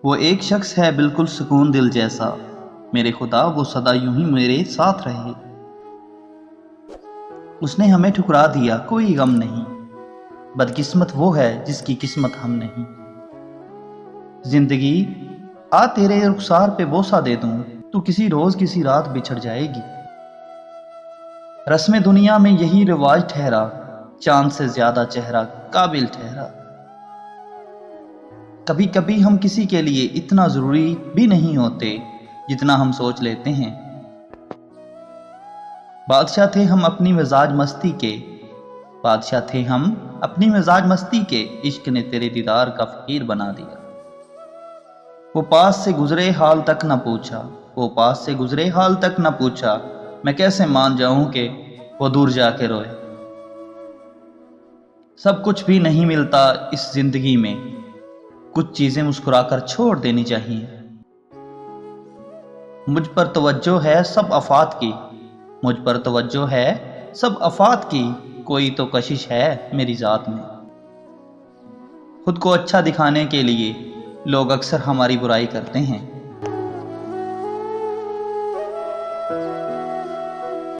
वो एक शख्स है बिल्कुल सुकून दिल जैसा, मेरे खुदा वो सदा यूं ही मेरे साथ रहे। उसने हमें ठुकरा दिया कोई गम नहीं, बदकिस्मत वो है जिसकी किस्मत हम नहीं। जिंदगी आ तेरे रुखसार पे बोसा दे दूं, तू किसी रोज किसी रात बिछड़ जाएगी। रस्म दुनिया में यही रिवाज ठहरा, चांद से ज्यादा चेहरा काबिल ठहरा। कभी कभी हम किसी के लिए इतना जरूरी भी नहीं होते जितना हम सोच लेते हैं। बादशाह थे हम अपनी मिजाज मस्ती के, बादशाह थे हम अपनी मिजाज मस्ती के, इश्क ने तेरे दीदार का फकीर बना दिया। वो पास से गुजरे हाल तक न पूछा, वो पास से गुजरे हाल तक न पूछा, मैं कैसे मान जाऊं कि वो दूर जाके रोए। सब कुछ भी नहीं मिलता इस जिंदगी में, कुछ चीजें मुस्कुराकर छोड़ देनी चाहिए। मुझ पर तवज्जो है सब अफात की, मुझ पर तवज्जो है सब अफात की, कोई तो कशिश है मेरी जात में। खुद को अच्छा दिखाने के लिए लोग अक्सर हमारी बुराई करते हैं,